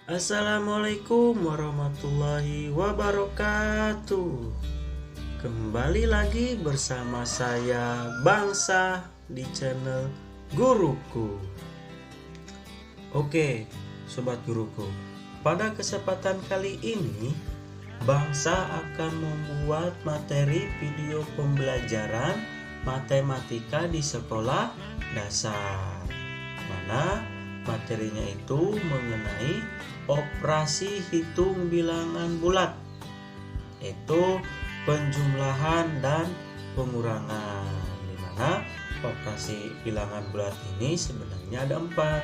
Assalamualaikum warahmatullahi wabarakatuh. Kembali lagi bersama saya Bangsa di channel Guruku. Oke, sobat guruku. Pada kesempatan kali ini Bangsa akan membuat materi video pembelajaran matematika di sekolah dasar. Mana materinya itu mengenai operasi hitung bilangan bulat, yaitu penjumlahan dan pengurangan. Di mana operasi bilangan bulat ini sebenarnya ada 4,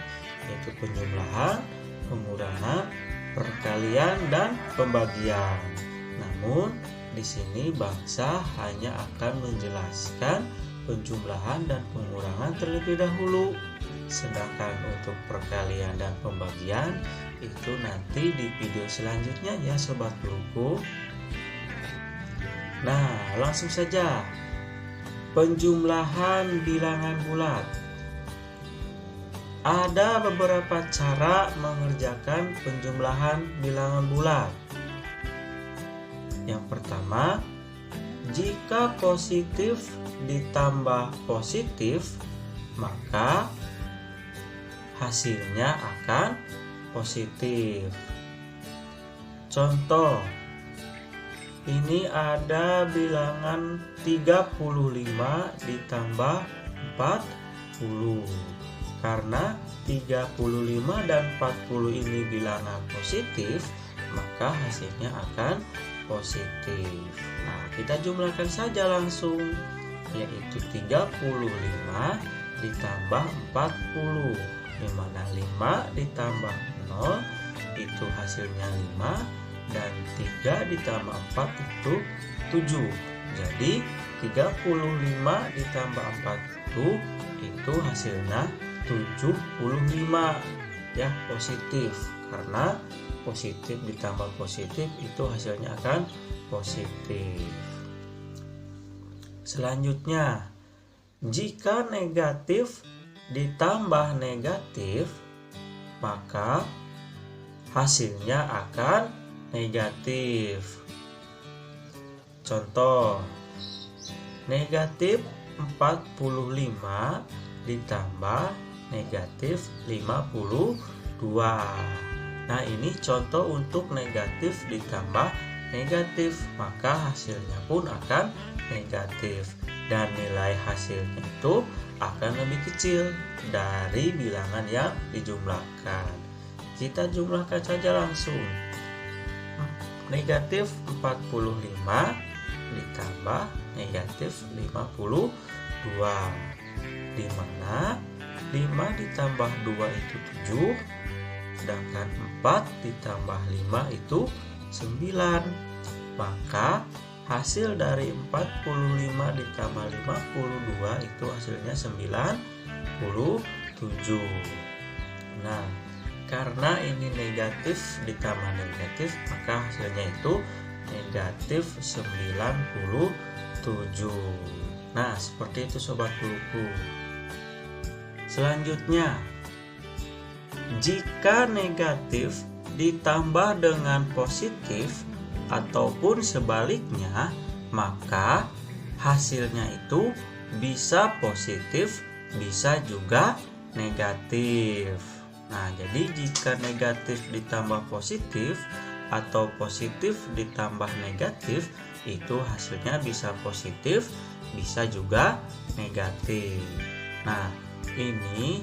yaitu penjumlahan, pengurangan, perkalian, dan pembagian. Namun di sini Bangsa hanya akan menjelaskan penjumlahan dan pengurangan terlebih dahulu. Sedangkan untuk perkalian dan pembagian itu nanti di video selanjutnya ya sobat guruku. Nah, langsung saja. Penjumlahan bilangan bulat. Ada beberapa cara mengerjakan penjumlahan bilangan bulat. Yang pertama, jika positif ditambah positif, maka hasilnya akan positif. Contoh, ini ada bilangan 35 ditambah 40. Karena 35 dan 40 ini bilangan positif, maka hasilnya akan positif. Nah, kita jumlahkan saja langsung, yaitu 35 ditambah 40. Di mana 5 ditambah 0 itu hasilnya 5, dan 3 ditambah 4 itu 7. Jadi 35 ditambah 40 itu hasilnya 75 ya, positif. Karena positif ditambah positif itu hasilnya akan positif. Selanjutnya, jika negatif ditambah negatif, maka hasilnya akan negatif. Contoh, negatif 45 ditambah negatif 52. Nah, ini contoh untuk negatif ditambah negatif, maka hasilnya pun akan negatif. Dan nilai hasilnya itu akan lebih kecil dari bilangan yang dijumlahkan. Kita jumlahkan saja langsung. Negatif 45 ditambah negatif 52. Di mana 5 ditambah 2 itu 7, sedangkan 4 ditambah 5 itu 9. Maka hasil dari 45 ditambah 52 itu hasilnya 97. Nah, karena ini negatif ditambah negatif, maka hasilnya itu negatif 97. Nah, seperti itu sobat guruku. Selanjutnya, jika negatif ditambah dengan positif ataupun sebaliknya, maka hasilnya itu bisa positif, bisa juga negatif. Nah, jadi jika negatif ditambah positif atau positif ditambah negatif, itu hasilnya bisa positif, bisa juga negatif. Nah, ini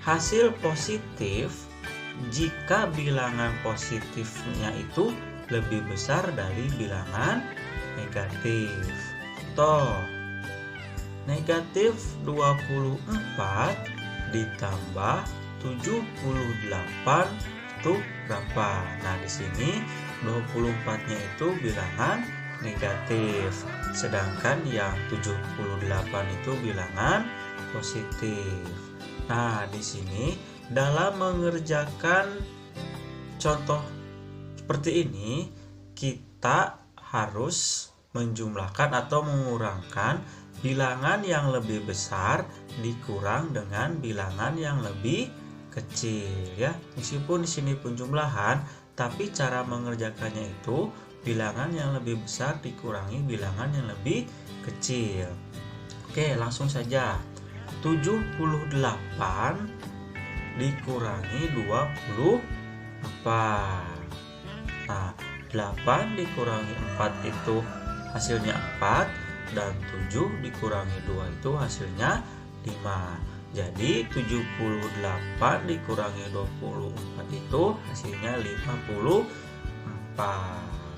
hasil positif jika bilangan positifnya itu lebih besar dari bilangan negatif. Contoh, negatif 24 ditambah 78 itu berapa? Nah, di sini 24-nya itu bilangan negatif, sedangkan yang 78 itu bilangan positif. Nah, di sini dalam mengerjakan contoh seperti ini, kita harus menjumlahkan atau mengurangkan bilangan yang lebih besar dikurang dengan bilangan yang lebih kecil ya. Meskipun di sini pun jumlahan, tapi cara mengerjakannya itu bilangan yang lebih besar dikurangi bilangan yang lebih kecil. Oke, langsung saja. 78 dikurangi 24. Nah, 8 dikurangi 4 itu hasilnya 4, dan 7 dikurangi 2 itu hasilnya 5. Jadi 78 dikurangi 24 itu hasilnya 54.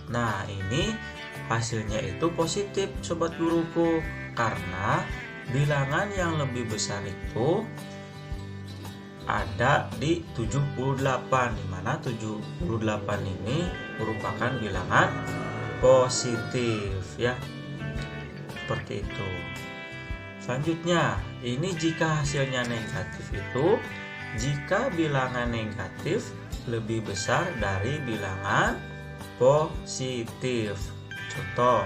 Nah, ini hasilnya itu positif sobat guruku, karena bilangan yang lebih besar itu ada di 78, di mana 78 ini merupakan bilangan positif ya. Seperti itu. Selanjutnya, ini jika hasilnya negatif itu jika bilangan negatif lebih besar dari bilangan positif. Contoh,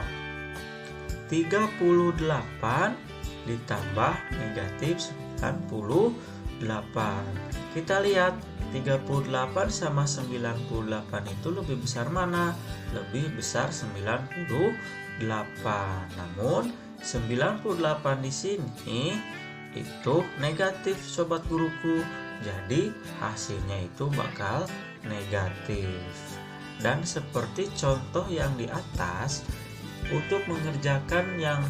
38 ditambah negatif 98. Kita lihat 38 sama 98 itu lebih besar mana? Lebih besar 98. Namun 98 di sini itu negatif sobat guruku. Jadi hasilnya itu bakal negatif. Dan seperti contoh yang di atas, untuk mengerjakan yang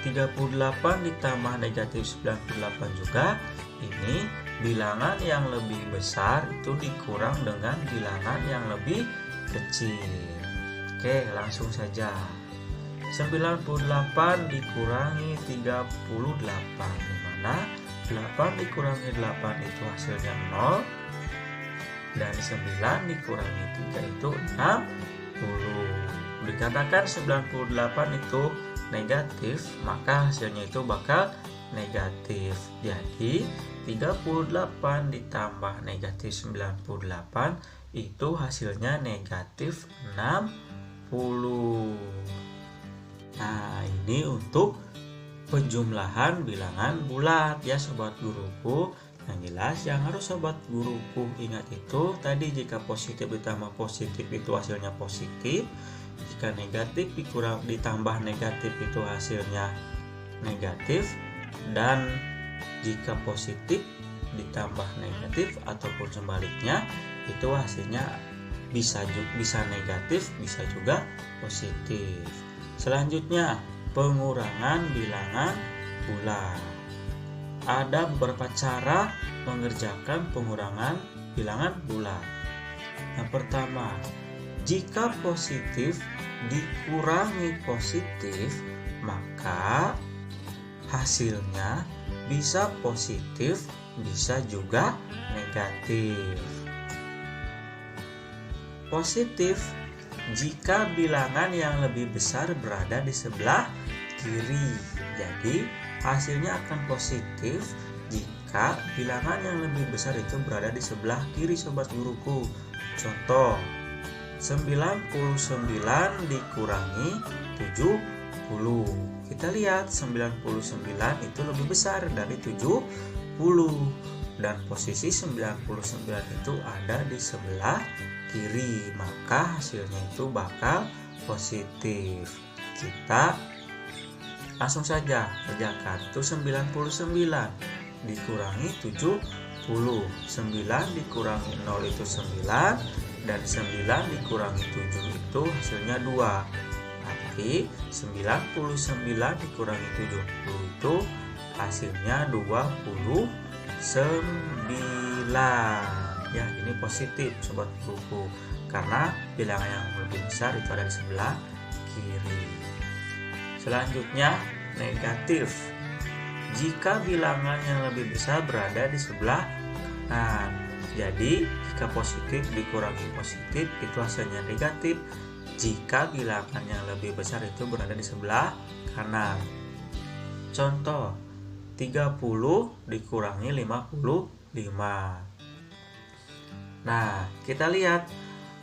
38 ditambah negatif 98 juga, ini bilangan yang lebih besar itu dikurang dengan bilangan yang lebih kecil. Oke, langsung saja. 98 dikurangi 38, dimana 8 dikurangi 8 itu hasilnya 0, dan 9 dikurangi 3 itu 60. Dikatakan 98 itu negatif, maka hasilnya itu bakal negatif. Jadi 38 ditambah negatif 98 itu hasilnya negatif 60. Nah, ini untuk penjumlahan bilangan bulat ya sobat guruku. Yang jelas yang harus sobat guruku ingat itu tadi, jika positif ditambah positif itu hasilnya positif, jika negatif ditambah negatif itu hasilnya negatif, dan jika positif ditambah negatif ataupun sebaliknya itu hasilnya bisa negatif, bisa juga positif. Selanjutnya, pengurangan bilangan bulat. Ada beberapa cara mengerjakan pengurangan bilangan bulat. Yang pertama, jika positif dikurangi positif, maka hasilnya bisa positif, bisa juga negatif. Positif jika bilangan yang lebih besar berada di sebelah kiri. Jadi hasilnya akan positif jika bilangan yang lebih besar itu berada di sebelah kiri sobat guruku. Contoh, 99 dikurangi 70. Kita lihat 99 itu lebih besar dari 70, dan posisi 99 itu ada di sebelah kiri, maka hasilnya itu bakal positif. Kita langsung saja kerjakan. Itu 99 dikurangi 70. 9 dikurangi 0 itu 9, dan 9 dikurangi 7 itu hasilnya 2. Berarti 99 dikurangi 70 itu hasilnya 29. Ya, ini positif sobat buku, karena bilangan yang lebih besar itu ada di sebelah kiri. Selanjutnya, negatif. Jika bilangan yang lebih besar berada di sebelah kanan. Jadi, jika positif dikurangi positif itu hasilnya negatif. Jika bilangan yang lebih besar itu berada di sebelah kanan. Contoh, 30 dikurangi 55. Nah, kita lihat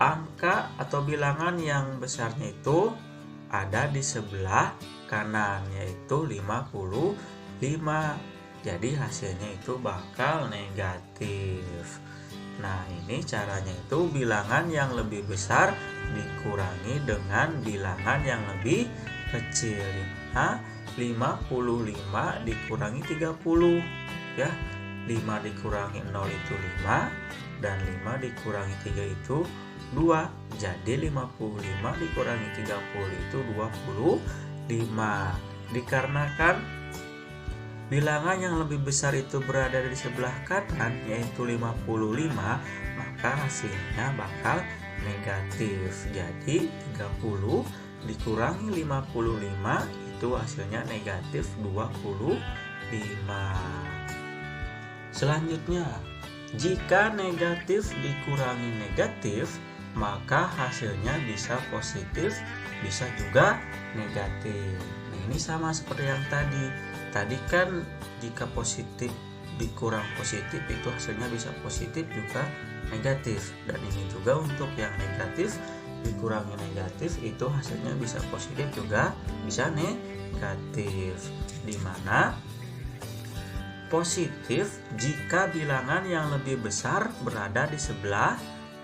angka atau bilangan yang besarnya itu ada di sebelah kanan, yaitu 55. jadi hasilnya itu bakal negatif. Nah, ini caranya itu bilangan yang lebih besar dikurangi dengan bilangan yang lebih kecil. Nah, 55 dikurangi 30 ya. 5 dikurangi 0 itu 5 dan 5 dikurangi 3 itu 2. Jadi 55 dikurangi 30 itu 25. Dikarenakan bilangan yang lebih besar itu berada di sebelah kanan, yaitu 55, maka hasilnya bakal negatif. Jadi 30 dikurangi 55 itu hasilnya negatif 25. Selanjutnya, jika negatif dikurangi negatif, maka hasilnya bisa positif, bisa juga negatif. Nah, ini sama seperti yang tadi. Tadi kan jika positif dikurang positif itu hasilnya bisa positif juga negatif. Dan ini juga untuk yang negatif dikurangi negatif itu hasilnya bisa positif juga bisa negatif. Dimana positif jika bilangan yang lebih besar berada di sebelah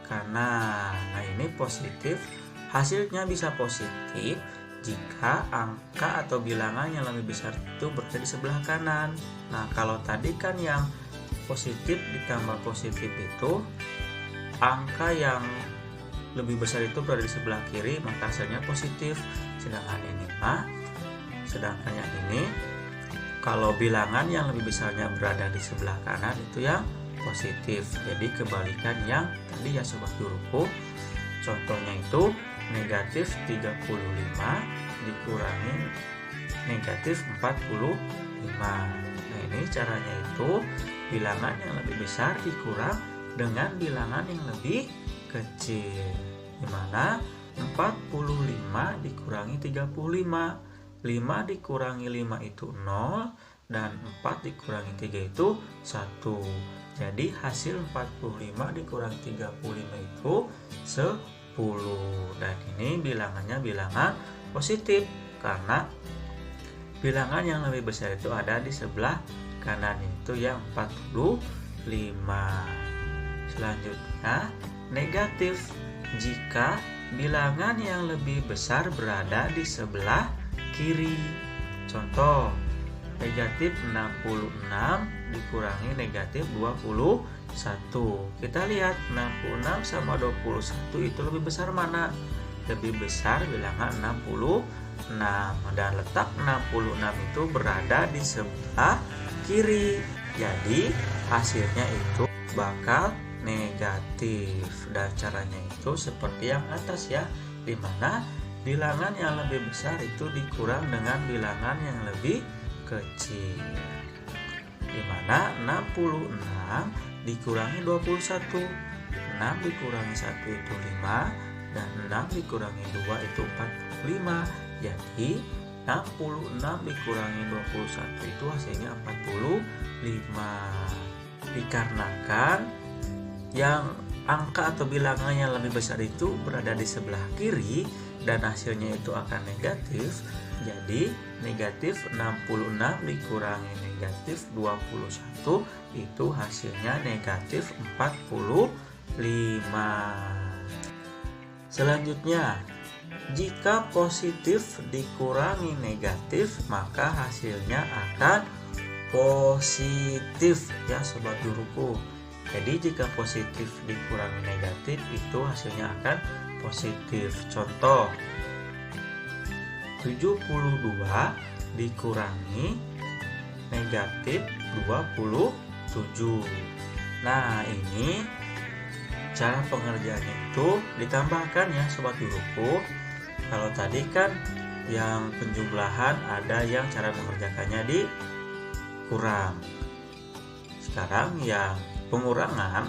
kanan. Nah, ini positif, hasilnya bisa positif jika angka atau bilangan yang lebih besar itu berada di sebelah kanan. Nah, kalau tadi kan yang positif ditambah positif itu angka yang lebih besar itu berada di sebelah kiri, maka hasilnya positif. Sedangkan yang ini kalau bilangan yang lebih besarnya berada di sebelah kanan itu yang positif. Jadi kebalikan yang tadi ya sobat guruku. Contohnya itu negatif 35 dikurangi negatif 45. Nah, ini caranya itu bilangan yang lebih besar dikurang dengan bilangan yang lebih kecil. Dimana 45 dikurangi 35, 5 dikurangi 5 itu 0 dan 4 dikurangi 3 itu 1. Jadi hasil 45 dikurangi 35 itu 10. Dan ini bilangannya bilangan positif karena bilangan yang lebih besar itu ada di sebelah kanan, itu yang 45. Selanjutnya negatif jika bilangan yang lebih besar berada di sebelah kiri. Contoh, negatif 66 dikurangi negatif 21. Kita lihat 66 sama 21 itu lebih besar mana? Lebih besar bilangan 66, dan letak 66 itu berada di sebelah kiri. Jadi hasilnya itu bakal negatif. Dan caranya itu seperti yang atas ya, dimana bilangan yang lebih besar itu dikurang dengan bilangan yang lebih kecil. Dimana 66 dikurangi 21, 6 dikurangi 1 itu 5, dan 6 dikurangi 2 itu 45. Jadi 66 dikurangi 21 itu hasilnya 45. Dikarenakan yang angka atau bilangan yang lebih besar itu berada di sebelah kiri dan hasilnya itu akan negatif, jadi negatif 66 dikurangi negatif 21 itu hasilnya negatif 45. Selanjutnya, jika positif dikurangi negatif maka hasilnya akan positif ya sobat guruku. Jadi jika positif dikurangi negatif itu hasilnya akan positif. Contoh, 72 dikurangi negatif 27. Nah, ini cara pengerjaannya itu ditambahkan ya sobat guruku. Kalau tadi kan yang penjumlahan ada yang cara mengerjakannya dikurang. Sekarang yang pengurangan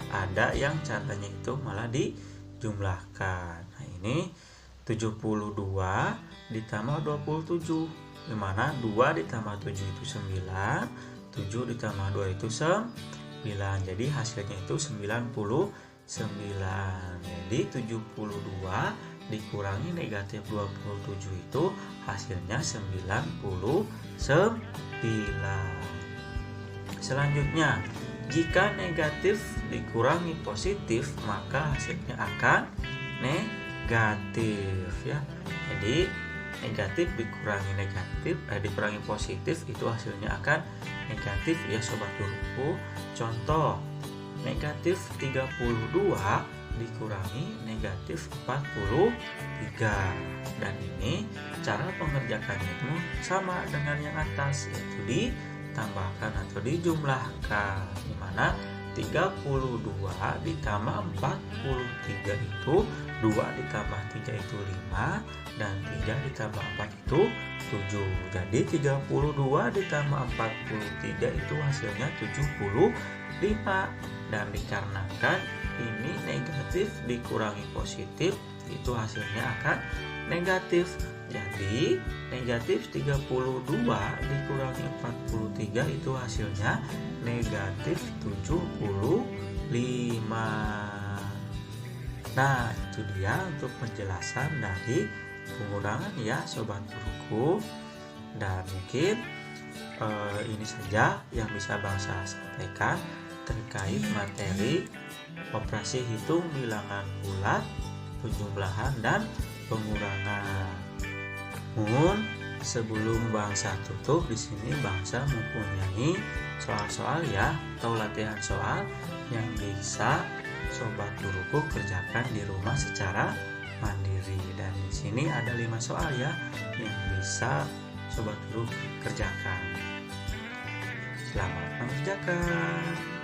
ada yang caranya itu malah dijumlahkan. Nah, ini 72 ditambah 27, dimana 2 ditambah 7 itu 9, 7 ditambah 2 itu 9, jadi hasilnya itu 99. Jadi 72 dikurangi negatif 27 itu hasilnya 99. Selanjutnya, jika negatif dikurangi positif, maka hasilnya akan negatif ya. Jadi negatif dikurangi positif itu hasilnya akan negatif ya sobat guruku. Contoh, negatif 32 dikurangi negatif 43. Dan ini cara pengerjakannya itu sama dengan yang atas, yaitu ditambahkan atau dijumlahkan, dimana 32 ditambah 43 itu 2 ditambah 3 itu 5, dan 3 ditambah 4 itu 7. Jadi 32 ditambah 43 itu hasilnya 75. Dan dikarenakan ini negatif dikurangi positif, itu hasilnya akan negatif. Jadi negatif 32 dikurangi 43 itu hasilnya negatif 75. Nah, itu dia untuk penjelasan dari pengurangan ya sobat guruku. Dan mungkin ini saja yang bisa Bangsa sampaikan terkait materi operasi hitung bilangan bulat, penjumlahan dan pengurangan. Namun sebelum Bangsa tutup, di sini Bangsa mempunyai soal-soal ya atau latihan soal yang bisa sobat guruku kerjakan di rumah secara mandiri. Dan di sini ada 5 soal ya yang bisa sobat guru kerjakan. Selamat mengerjakan.